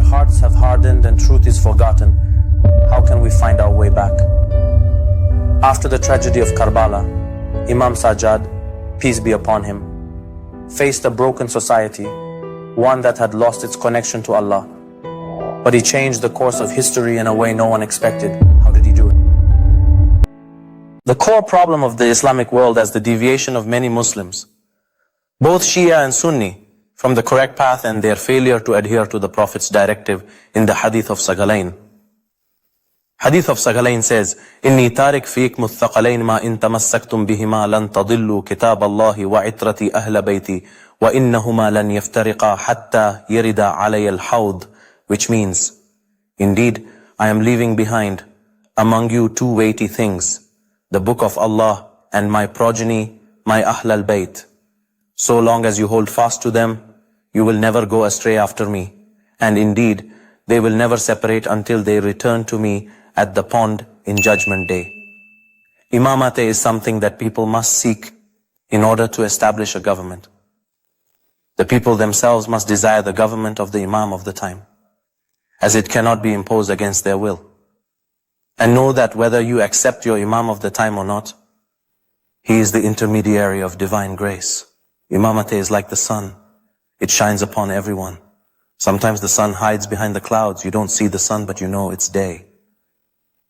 hearts have hardened and truth is forgotten, how can we find our way back? After the tragedy of Karbala, Imam Sajjad, peace be upon him, faced a broken society, one that had lost its connection to Allah. But he changed the course of history in a way no one expected. How did he do it? The core problem of the Islamic world as the deviation of many Muslims, both Shia and Sunni, from the correct path and their failure to adhere to the Prophet's directive in the Hadith of Sagalain. Hadith of Sagalain says, إِنِّي تَارِكْ فِيكْمُ الثَّقَلَيْنِ مَا إِن تَمَسَّكْتُمْ بِهِمَا لَن تَضِلُّوا كِتَابَ اللَّهِ وَعِتْرَةِ أَهْلَ بَيْتِي وَإِنَّهُمَا لَن يَفْتَرِقَا حَتَّى يَرِدَ عَلَيَ الْحَوْضِ, which means, indeed, I am leaving behind among you two weighty things, the book of Allah and my progeny, my Ahl al-Bayt. So long as you hold fast to them, you will never go astray after me. And indeed, they will never separate until they return to me at the pond in Judgment Day. Imamate is something that people must seek in order to establish a government. The people themselves must desire the government of the Imam of the time, as it cannot be imposed against their will. And know that whether you accept your Imam of the time or not, he is the intermediary of divine grace. Imamate is like the sun. It shines upon everyone. Sometimes the sun hides behind the clouds. You don't see the sun, but you know it's day.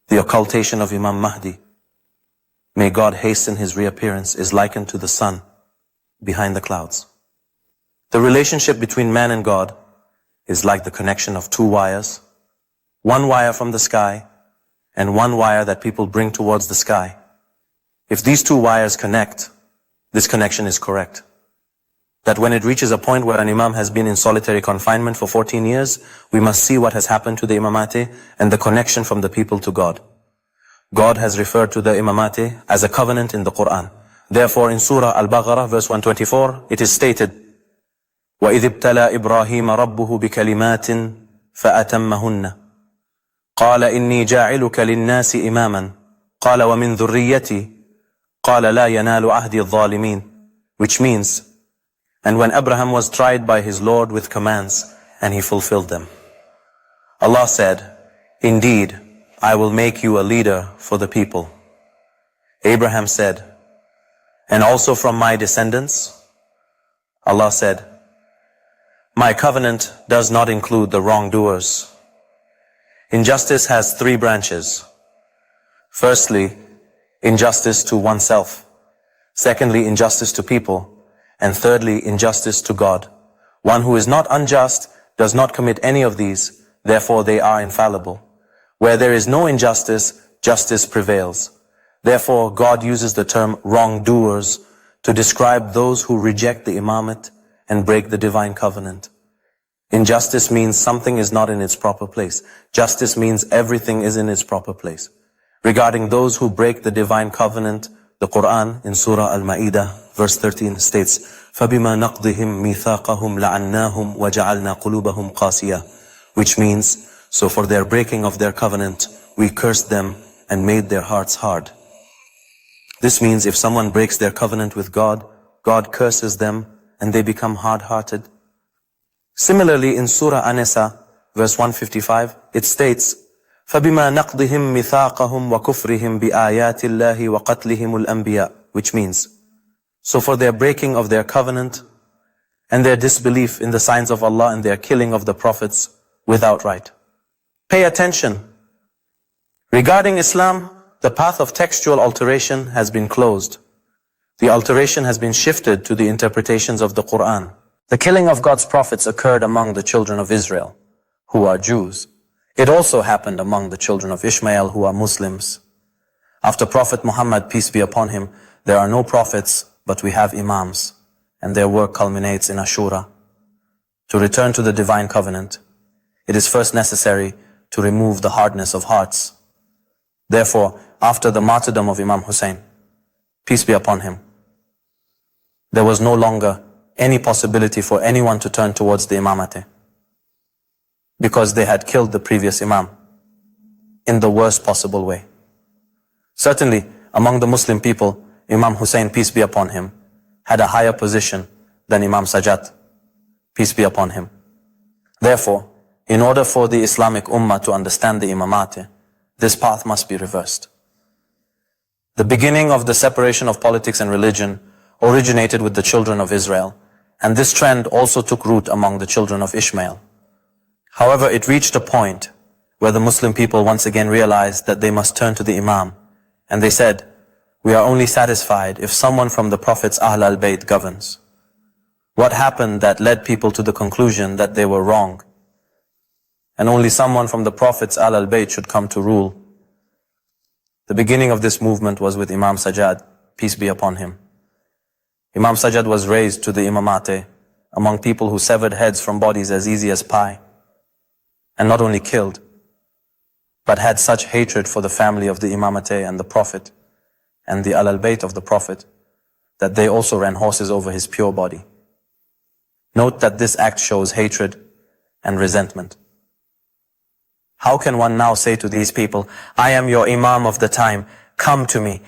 The occultation of Imam Mahdi, may God hasten his reappearance, is likened to the sun behind the clouds. The relationship between man and God is like the connection of two wires, one wire from the sky and one wire that people bring towards the sky. If these two wires connect, this connection is correct. That when it reaches a point where an Imam has been in solitary confinement for 14 years, we must see what has happened to the Imamate and the connection from the people to God. God has referred to the Imamate as a covenant in the Qur'an. Therefore in Surah Al-Baqarah verse 124, it is stated, وَإِذِ ابْتَلَى إِبْرَاهِيمَ رَبُّهُ بِكَلِمَاتٍ فَأَتَمَّهُنَّ قَالَ إِنِّي جَاعِلُكَ لِلنَّاسِ إِمَامًا قَالَ وَمِن ذُرِّيَّتِي قَالَ لَا يَنَالُ عَهْدِي الظَّالِمِينَ, which means, and when Abraham was tried by his Lord with commands, and he fulfilled them, Allah said, indeed, I will make you a leader for the people. Abraham said, and also from my descendants? Allah said, my covenant does not include the wrongdoers. Injustice has three branches. Firstly, injustice to oneself. Secondly, injustice to people. And thirdly, injustice to God. One who is not unjust does not commit any of these, therefore they are infallible. Where there is no injustice, justice prevails. Therefore, God uses the term wrongdoers to describe those who reject the imamate and break the divine covenant. Injustice means something is not in its proper place. Justice means everything is in its proper place. Regarding those who break the divine covenant, the Qur'an in Surah Al-Ma'idah verse 13 states, فَبِمَا نَقْضِهِمْ مِيثَاقَهُمْ لَعَنَّاهُمْ وَجَعَلْنَا قُلُوبَهُمْ قَاسِيَةً, which means, so for their breaking of their covenant, we cursed them and made their hearts hard. This means if someone breaks their covenant with God, God curses them and they become hard-hearted. Similarly, in Surah An-Nisa, verse 155, it states, فَبِمَا نَقْضِهِمْ مِثَاقَهُمْ وَكُفْرِهِمْ بِآيَاتِ اللَّهِ وَقَتْلِهِمُ الْأَنْبِيَاءِ, which means, so for their breaking of their covenant and their disbelief in the signs of Allah and their killing of the prophets without right. Pay attention. Regarding Islam, the path of textual alteration has been closed. The alteration has been shifted to the interpretations of the Qur'an. The killing of God's prophets occurred among the children of Israel, who are Jews. It also happened among the children of Ishmael, who are Muslims. After Prophet Muhammad, peace be upon him, there are no prophets, but we have imams, and their work culminates in Ashura. To return to the divine covenant, it is first necessary to remove the hardness of hearts. Therefore, after the martyrdom of Imam Hussein, peace be upon him, there was no longer any possibility for anyone to turn towards the imamate, because they had killed the previous imam in the worst possible way. Certainly, among the Muslim people, Imam Hussein, peace be upon him, had a higher position than Imam Sajjad, peace be upon him. Therefore, In order for the Islamic Ummah to understand the Imamate, this path must be reversed. The beginning of the separation of politics and religion originated with the children of Israel, and this trend also took root among the children of Ishmael. However, it reached a point where the Muslim people once again realized that they must turn to the Imam, and they said, "We are only satisfied if someone from the Prophet's Ahl al-Bayt governs." What happened that led people to the conclusion that they were wrong, and only someone from the Prophet's Ahl al-Bayt should come to rule? The beginning of this movement was with Imam Sajjad, peace be upon him. Imam Sajjad was raised to the Imamate among people who severed heads from bodies as easy as pie, and not only killed, but had such hatred for the family of the Imamate and the Prophet and the Ahl al-Bayt of the Prophet that they also ran horses over his pure body. Note that this act shows hatred and resentment. How can one now say to these people, "I am your Imam of the time, come to me"?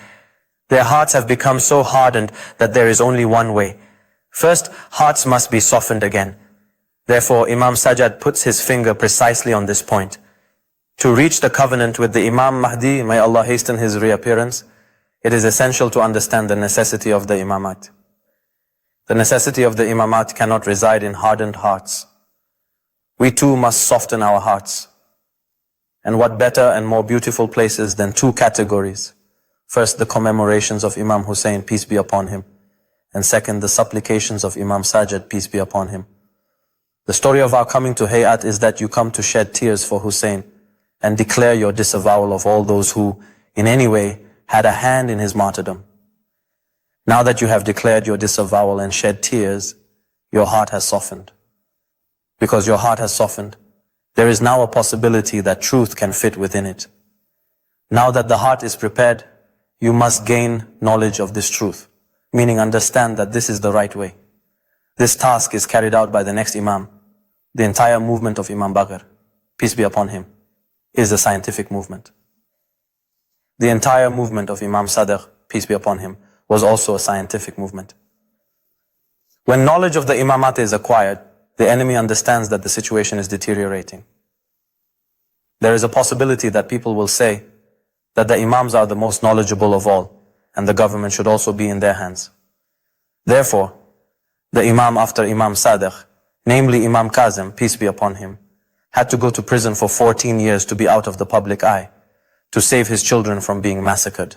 Their hearts have become so hardened that there is only one way. First, hearts must be softened again. Therefore, Imam Sajjad puts his finger precisely on this point. To reach the covenant with the Imam Mahdi, may Allah hasten his reappearance, it is essential to understand the necessity of the Imamat. The necessity of the Imamat cannot reside in hardened hearts. We too must soften our hearts. And what better and more beautiful places than two categories? First, the commemorations of Imam Hussein, peace be upon him. And second, the supplications of Imam Sajjad, peace be upon him. The story of our coming to Hayat is that you come to shed tears for Hussein and declare your disavowal of all those who, in any way, had a hand in his martyrdom. Now that you have declared your disavowal and shed tears, your heart has softened. Because your heart has softened, there is now a possibility that truth can fit within it. Now that the heart is prepared, you must gain knowledge of this truth, meaning understand that this is the right way. This task is carried out by the next Imam. The entire movement of Imam Bakr, peace be upon him, is a scientific movement. The entire movement of Imam Sadr, peace be upon him, was also a scientific movement. When knowledge of the Imamat is acquired, the enemy understands that the situation is deteriorating. There is a possibility that people will say that the Imams are the most knowledgeable of all, and the government should also be in their hands. Therefore, the Imam after Imam Sadr, namely Imam Kazim, peace be upon him, had to go to prison for 14 years to be out of the public eye, to save his children from being massacred.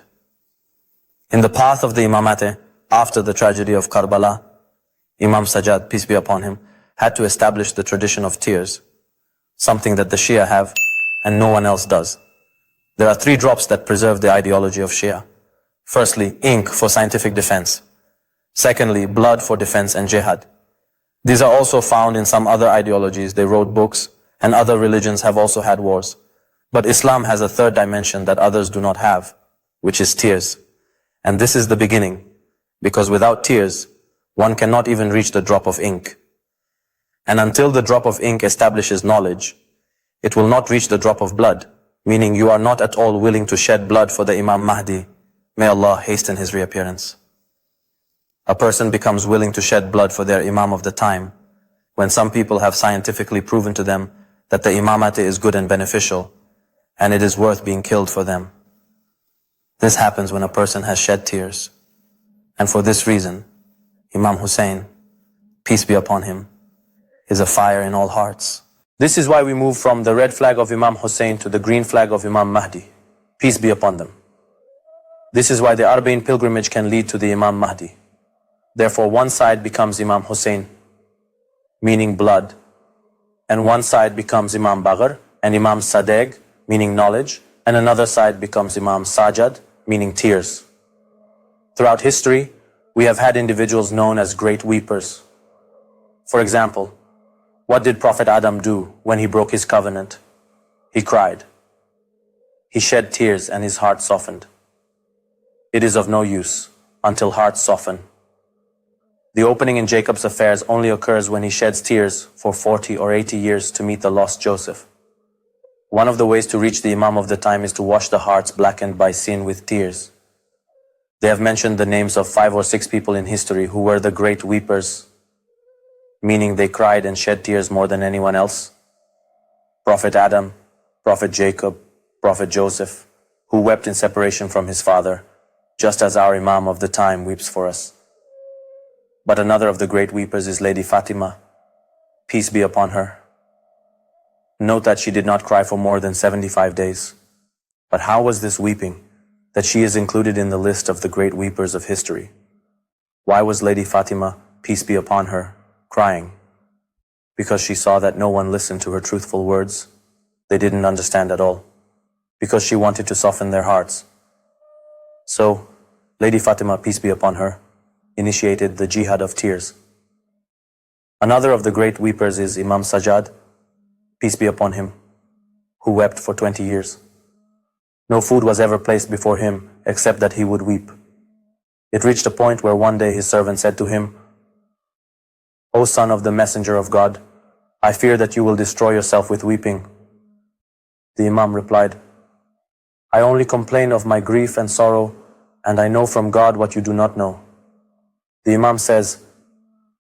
In the path of the Imamate, after the tragedy of Karbala, Imam Sajjad, peace be upon him, had to establish the tradition of tears, something that the Shia have and no one else does. There are 3 drops that preserve the ideology of Shia. Firstly, ink for scientific defense. Secondly, blood for defense and jihad. These are also found in some other ideologies. They wrote books, and other religions have also had wars. But Islam has a 3rd dimension that others do not have, which is tears. And this is the beginning, because without tears, one cannot even reach the drop of ink. And until the drop of ink establishes knowledge, it will not reach the drop of blood, meaning you are not at all willing to shed blood for the Imam Mahdi. May Allah hasten his reappearance. A person becomes willing to shed blood for their Imam of the time when some people have scientifically proven to them that the Imamate is good and beneficial, and it is worth being killed for them. This happens when a person has shed tears. And for this reason, Imam Hussein, peace be upon him, is a fire in all hearts. This is why we move from the red flag of Imam Hussein to the green flag of Imam Mahdi, peace be upon them. This is why the Arba'in pilgrimage can lead to the Imam Mahdi. Therefore, one side becomes Imam Hussein, meaning blood, and one side becomes Imam Baghr and Imam Sadegh, meaning knowledge, and another side becomes Imam Sajjad, meaning tears. Throughout history, we have had individuals known as great weepers. For example, what did Prophet Adam do when he broke his covenant? He cried. He shed tears and his heart softened. It is of no use until hearts soften. The opening in Jacob's affairs only occurs when he sheds tears for 40 or 80 years to meet the lost Joseph. One of the ways to reach the Imam of the time is to wash the hearts blackened by sin with tears. They have mentioned the names of 5 or 6 people in history who were the great weepers, meaning they cried and shed tears more than anyone else. Prophet Adam, Prophet Jacob, Prophet Joseph, who wept in separation from his father, just as our Imam of the time weeps for us. But another of the great weepers is Lady Fatima, peace be upon her. Note that she did not cry for more than 75 days. But how was this weeping that she is included in the list of the great weepers of history? Why was Lady Fatima, peace be upon her, crying? Because she saw that no one listened to her truthful words. They didn't understand at all. Because she wanted to soften their hearts. So, Lady Fatima, peace be upon her, initiated the jihad of tears. Another of the great weepers is Imam Sajjad, peace be upon him, who wept for 20 years. No food was ever placed before him except that he would weep. It reached a point where one day his servant said to him, "O son of the messenger of God, I fear that you will destroy yourself with weeping." The Imam replied, "I only complain of my grief and sorrow, and I know from God what you do not know." The Imam says,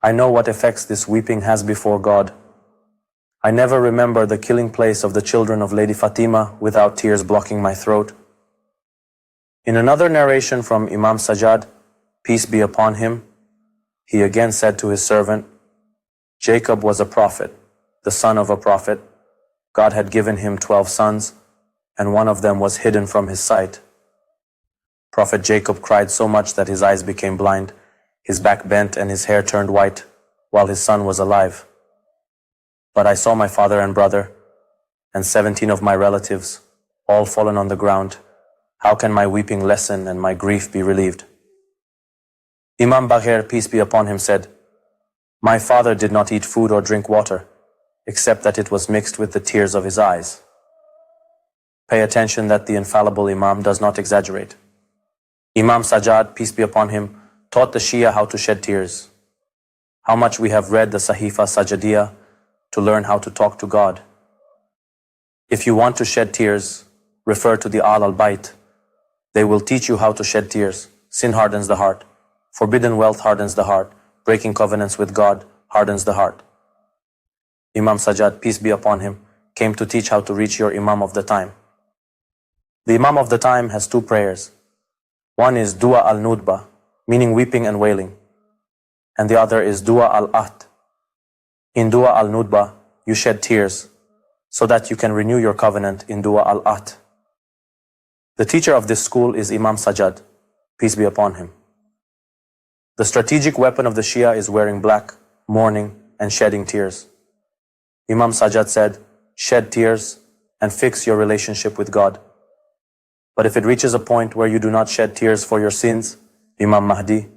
"I know what effects this weeping has before God. I never remember the killing place of the children of Lady Fatima without tears blocking my throat." In another narration from Imam Sajjad, peace be upon him, he again said to his servant, "Jacob was a prophet, the son of a prophet. God had given him 12 sons, and one of them was hidden from his sight. Prophet Jacob cried so much that his eyes became blind, his back bent and his hair turned white, while his son was alive. But I saw my father and brother, and 17 of my relatives, all fallen on the ground. How can my weeping lessen and my grief be relieved?" Imam Bagher, peace be upon him, said, "My father did not eat food or drink water, except that it was mixed with the tears of his eyes." Pay attention that the infallible Imam does not exaggerate. Imam Sajjad, peace be upon him, taught the Shia how to shed tears. How much we have read the Sahifa Sajjadiyah to learn how to talk to God. If you want to shed tears, refer to the Al-Bayt. They will teach you how to shed tears. Sin hardens the heart. Forbidden wealth hardens the heart. Breaking covenants with God hardens the heart. Imam Sajjad, peace be upon him, came to teach how to reach your Imam of the time. The Imam of the time has 2 prayers. One is Dua al-Nudba, meaning weeping and wailing. And the other is Dua al-Ahd. In Dua al-Nudba, you shed tears so that you can renew your covenant in Dua al-Ahd. The teacher of this school is Imam Sajjad, peace be upon him. The strategic weapon of the Shia is wearing black, mourning, and shedding tears. Imam Sajjad said, "Shed tears and fix your relationship with God." But if it reaches a point where you do not shed tears for your sins, Imam Mahdi,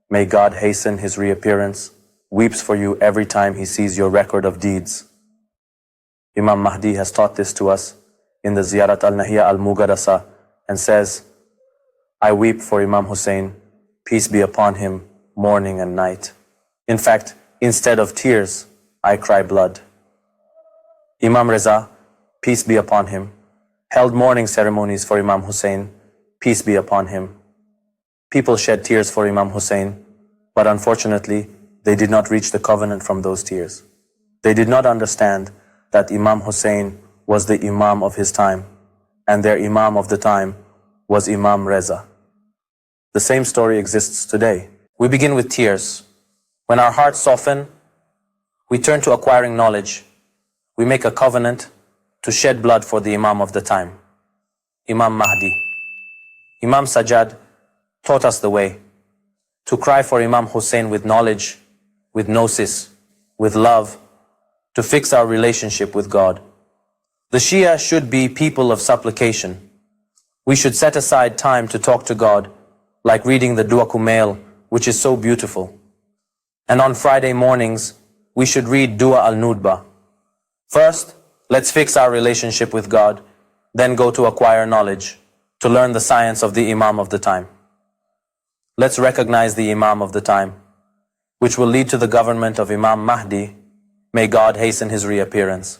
may God hasten his reappearance, weeps for you every time he sees your record of deeds. Imam Mahdi has taught this to us in the Ziyarat al-Nahiyya al-Mugadasa and says, "I weep for Imam Hussein, peace be upon him, morning and night. In fact, instead of tears, I cry blood." Imam Reza, peace be upon him, held mourning ceremonies for Imam Hussein, peace be upon him. People shed tears for Imam Hussein, but unfortunately, they did not reach the covenant from those tears. They did not understand that Imam Hussein was the Imam of his time, and their Imam of the time was Imam Reza. The same story exists today. We begin with tears. When our hearts soften, we turn to acquiring knowledge. We make a covenant to shed blood for the Imam of the time, Imam Mahdi. Imam Sajjad taught us the way to cry for Imam Hussein with knowledge, with gnosis, with love, to fix our relationship with God. The Shia should be people of supplication. We should set aside time to talk to God, like reading the Dua Kumail, which is so beautiful. And on Friday mornings, we should read Dua al-Nudba. First, let's fix our relationship with God, then go to acquire knowledge, to learn the science of the Imam of the time. Let's recognize the Imam of the time, which will lead to the government of Imam Mahdi. May God hasten his reappearance.